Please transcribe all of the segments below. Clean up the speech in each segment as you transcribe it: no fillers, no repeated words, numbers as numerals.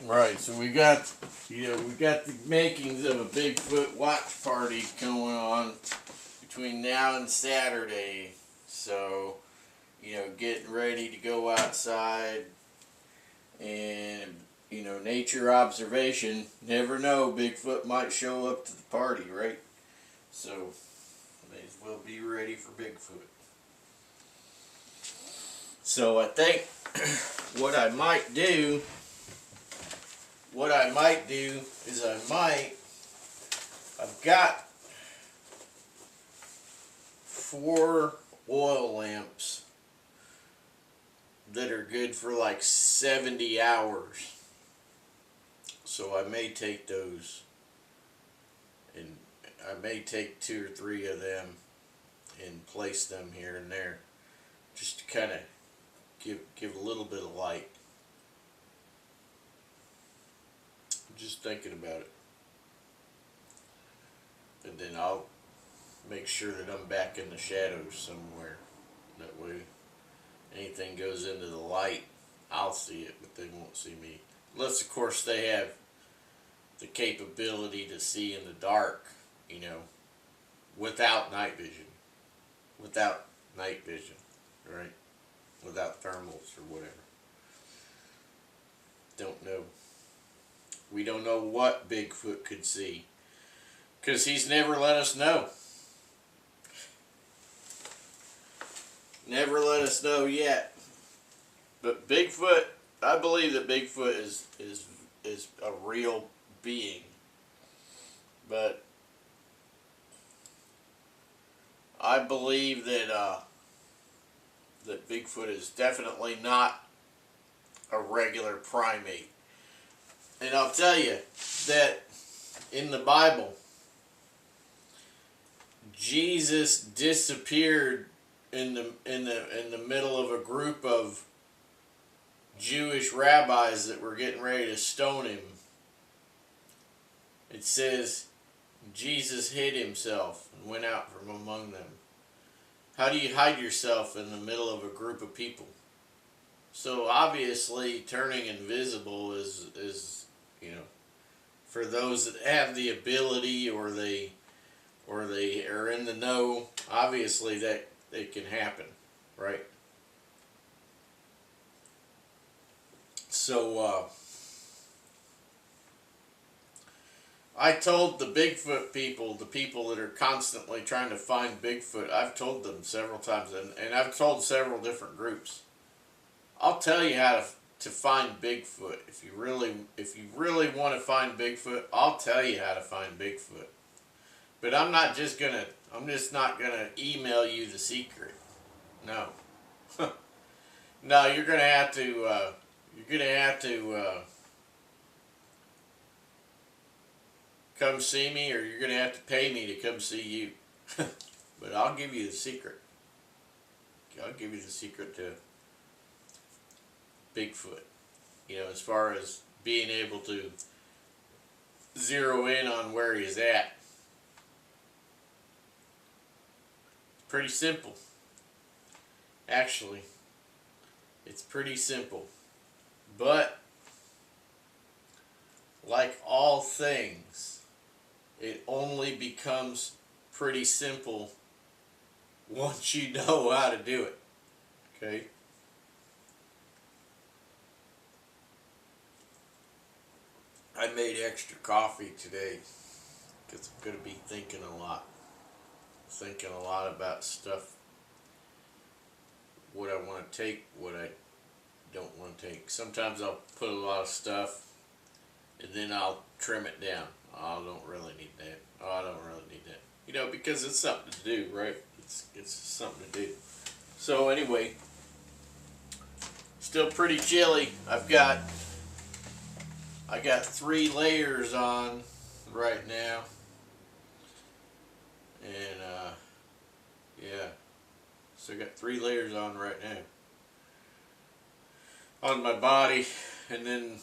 Right, so we got, we got the makings of a Bigfoot watch party going on between now and Saturday. So, getting ready to go outside and, nature observation. Never know, Bigfoot might show up to the party, right? So, may as well be ready for Bigfoot. So I think what I might do is I've got 4 oil lamps that are good for like 70 hours. So I may take those, and I may take 2 or 3 of them and place them here and there, just to kind of give a little bit of light. Just thinking about it. And then I'll make sure that I'm back in the shadows somewhere. That way, anything goes into the light, I'll see it, but they won't see me. Unless, of course, they have the capability to see in the dark, without night vision. Without night vision, right? Without thermals or whatever. Don't know. We don't know what Bigfoot could see, because he's never let us know. Never let us know yet. But Bigfoot, I believe that Bigfoot is a real being. But I believe that that Bigfoot is definitely not a regular primate. And I'll tell you that in the Bible, Jesus disappeared in the middle of a group of Jewish rabbis that were getting ready to stone him. It says Jesus hid himself and went out from among them. How do you hide yourself in the middle of a group of people? So obviously turning invisible is for those that have the ability, or they are in the know, obviously that it can happen, right? So I told the Bigfoot people, the people that are constantly trying to find Bigfoot, I've told them several times, and I've told several different groups, I'll tell you how to find Bigfoot. If you really want to find Bigfoot, I'll tell you how to find Bigfoot. But I'm just not gonna email you the secret. No. No, you're gonna have to come see me, or you're gonna have to pay me to come see you. But I'll give you the secret. I'll give you the secret to Bigfoot. As far as being able to zero in on where he's at. Pretty simple. Actually, it's pretty simple. But, like all things, it only becomes pretty simple once you know how to do it. Okay? I made extra coffee today because I'm going to be thinking a lot. Thinking a lot about stuff. What I want to take, what I don't want to take. Sometimes I'll put a lot of stuff and then I'll trim it down. Oh, I don't really need that. Oh, I don't really need that. Because it's something to do, right? It's something to do. So anyway, still pretty chilly. I got 3 layers on right now, and yeah, so I got 3 layers on right now on my body, and then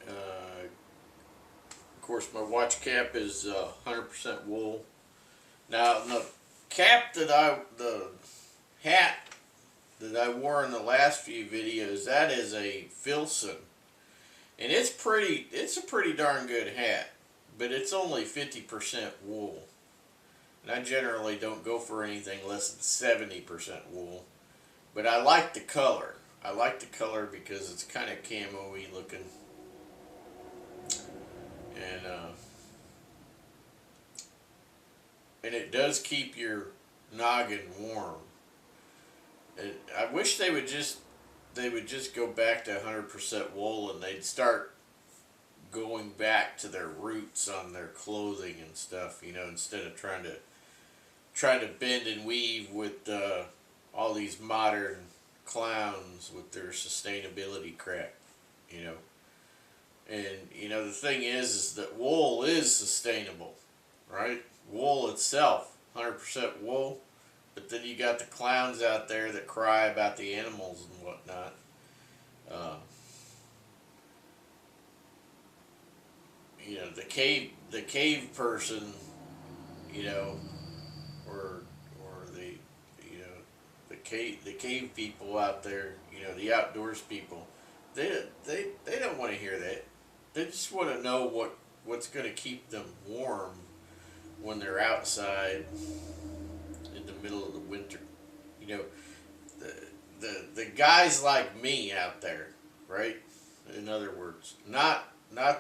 of course my watch cap is 100% wool. Now the hat that I wore in the last few videos, that is a Filson. and it's a pretty darn good hat, but it's only 50% wool. And I generally don't go for anything less than 70% wool. But I like the color. I like the color because it's kind of camo-y looking. And and it does keep your noggin warm. And I wish they would just go back to 100% wool, and they'd start going back to their roots on their clothing and stuff, you know, instead of trying to bend and weave with all these modern clowns with their sustainability crap, you know. And you know, the thing is that wool is sustainable, right? Wool itself, 100% wool. But then you got the clowns out there that cry about the animals and whatnot. You know, the cave person, you know, or the, you know, the cave people out there, you know, the outdoors people. They don't want to hear that. They just want to know what's going to keep them warm when they're outside in the middle of the winter. You know, the guys like me out there, right? In other words, not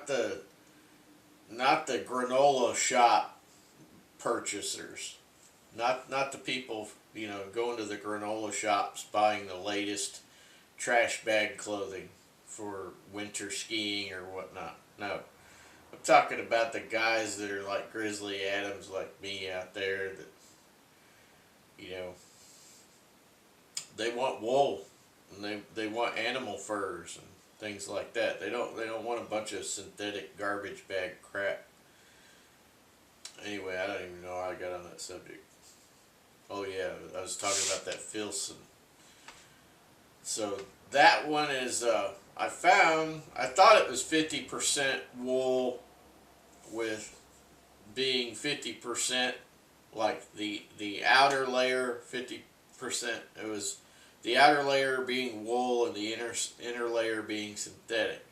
the granola shop purchasers, not the people, you know, going to the granola shops buying the latest trash bag clothing for winter skiing or whatnot. No, I'm talking about the guys that are like Grizzly Adams, like me out there, that, you know, they want wool and they want animal furs and things like that. They don't want a bunch of synthetic garbage bag crap. Anyway, I don't even know how I got on that subject. Oh yeah, I was talking about that Filson. So that one is I thought it was 50% wool, with being 50% like the outer layer 50%. It was the outer layer being wool and the inner layer being synthetic.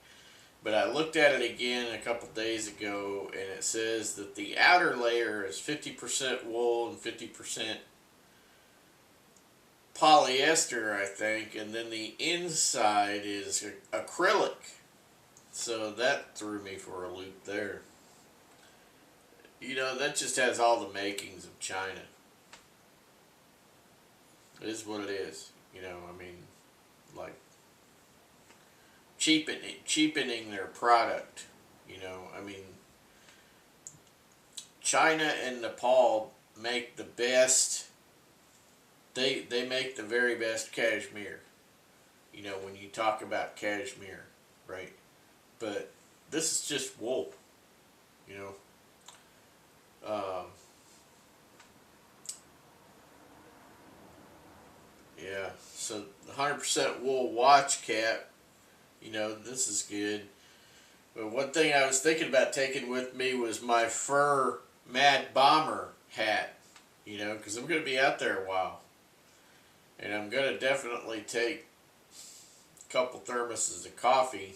But I looked at it again a couple days ago, and it says that the outer layer is 50% wool and 50% polyester, I think, and then the inside is acrylic. So that threw me for a loop there. You know, that just has all the makings of China. It is what it is. You know, I mean, like cheapening their product. You know, I mean, China and Nepal make the best. They make the very best cashmere. You know, when you talk about cashmere, right? But this is just wool. You know. Yeah, so the 100% wool watch cap, you know, this is good. But one thing I was thinking about taking with me was my fur Mad Bomber hat, you know, because I'm going to be out there a while. And I'm going to definitely take a couple thermoses of coffee.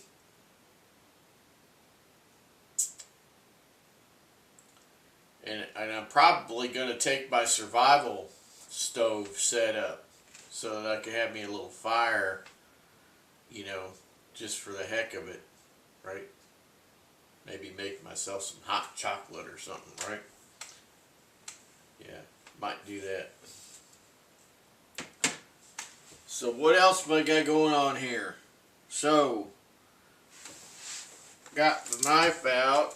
And I'm probably going to take my survival stove set up so that I can have me a little fire, you know, just for the heck of it, right? Maybe make myself some hot chocolate or something, right? Yeah, might do that. So what else have I got going on here? So, got the knife out.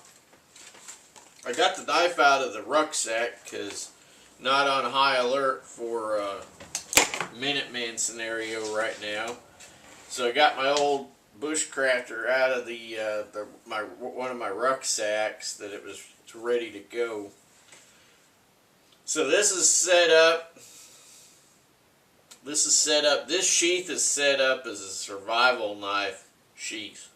I got the knife out of the rucksack because not on high alert for Minuteman scenario right now. So I got my old bushcrafter out of one of my rucksacks that it was ready to go. So this is set up. This sheath is set up as a survival knife sheath.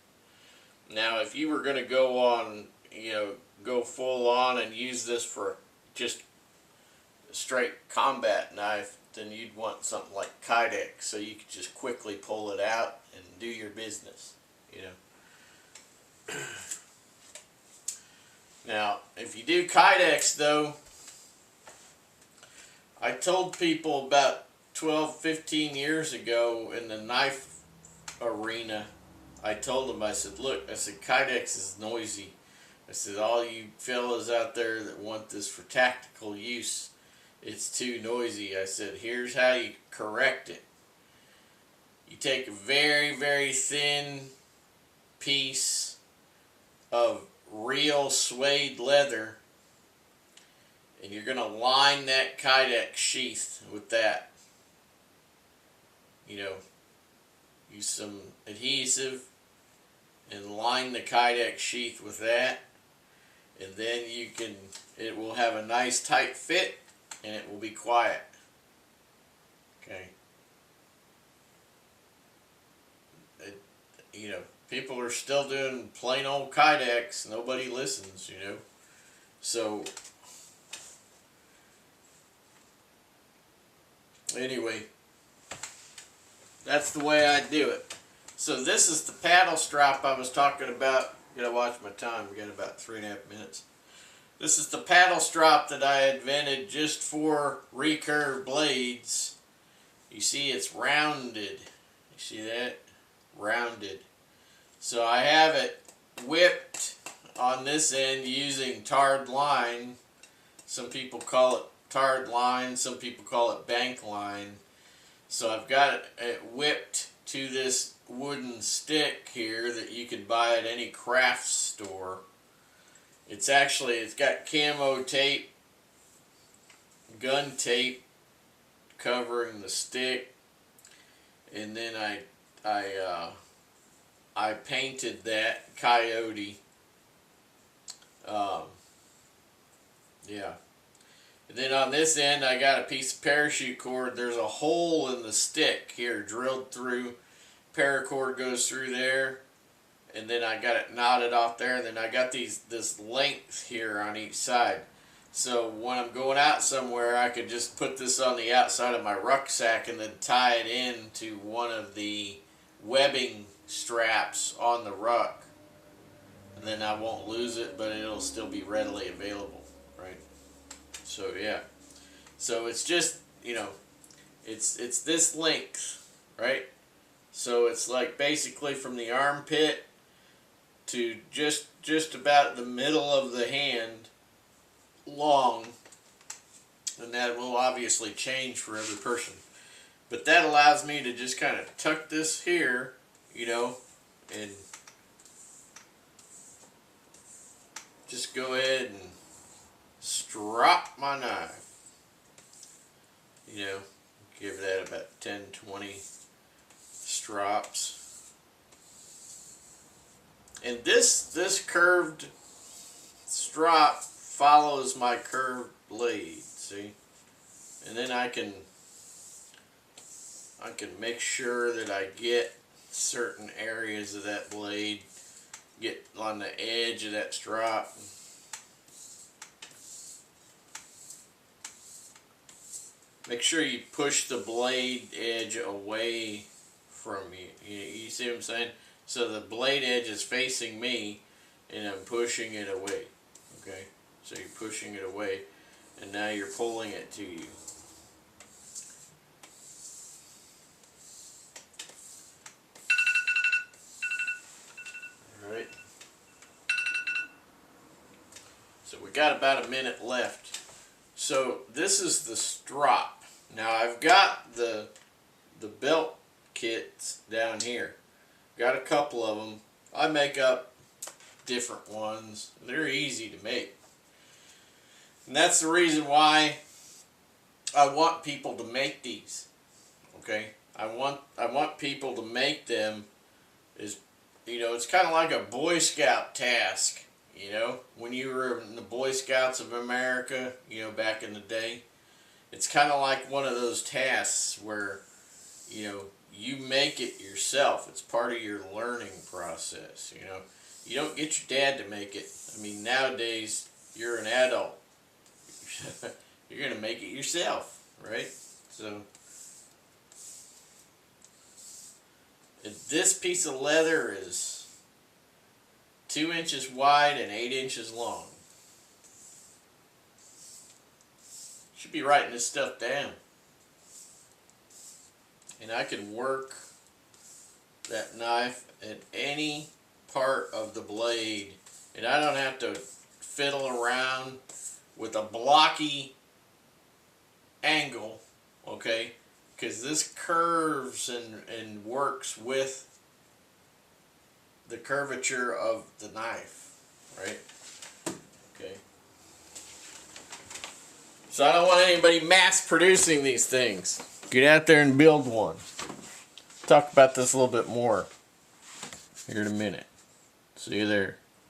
Now, if you were going to go on, you know, go full on and use this for just a straight combat knife, then you'd want something like Kydex, so you could just quickly pull it out and do your business, you know. Now, if you do kydex though, I told people about 12, 15 years ago in the knife arena, I told them, I said, look, I said, kydex is noisy. I said, all you fellas out there that want this for tactical use, it's too noisy. I said, here's how you correct it. You take a very, very thin piece of real suede leather, and you're going to line that kydex sheath with that. You know, use some adhesive and line the kydex sheath with that, and then you can, it will have a nice tight fit and it will be quiet. Okay. You know, people are still doing plain old kydex. Nobody listens, you know. So, anyway, that's the way I do it. So this is the paddle strop I was talking about. Gotta watch my time. We got about 3.5 minutes. This is the paddle strop that I invented just for recurve blades. You see, it's rounded. You see that? Rounded. So I have it whipped on this end using tarred line. Some people call it tarred line, some people call it bank line. So I've got it whipped to this wooden stick here that you can buy at any craft store. It's got camo tape, gun tape covering the stick, and then I painted that coyote. Yeah. And then on this end I got a piece of parachute cord. There's a hole in the stick here drilled through. Paracord goes through there, and then I got it knotted off there, and then I got this length here on each side. So when I'm going out somewhere, I could just put this on the outside of my rucksack and then tie it into one of the webbing straps on the ruck, and then I won't lose it, but it'll still be readily available, right? So yeah, so it's just, you know, it's this length, right? So it's like basically from the armpit to just about the middle of the hand long, and that will obviously change for every person. But that allows me to just kind of tuck this here, you know, and just go ahead and strop my knife. You know, give that about 10, 20 strops. And this curved strop follows my curved blade, see? And then I can make sure that I get certain areas of that blade, get on the edge of that strop. Make sure you push the blade edge away from you. You see what I'm saying? So the blade edge is facing me, and I'm pushing it away. Okay? So you're pushing it away, and now you're pulling it to you. Alright. So we got about a minute left. So this is the strop. Now I've got the belt kits down here. Got a couple of them. I make up different ones. They're easy to make. And that's the reason why I want people to make these. Okay? I want people to make them. Is, you know, it's kind of like a Boy Scout task. You know, when you were in the Boy Scouts of America, you know, back in the day, it's kind of like one of those tasks where, you know, you make it yourself. It's part of your learning process, you know. You don't get your dad to make it. I mean, nowadays, you're an adult. You're going to make it yourself, right? So, this piece of leather is 2 inches wide and 8 inches long. Should be writing this stuff down. And I can work that knife at any part of the blade, and I don't have to fiddle around with a blocky angle, okay? Because this curves and works with the curvature of the knife, right? Okay. So I don't want anybody mass producing these things. Get out there and build one. Talk about this a little bit more here in a minute. See you there.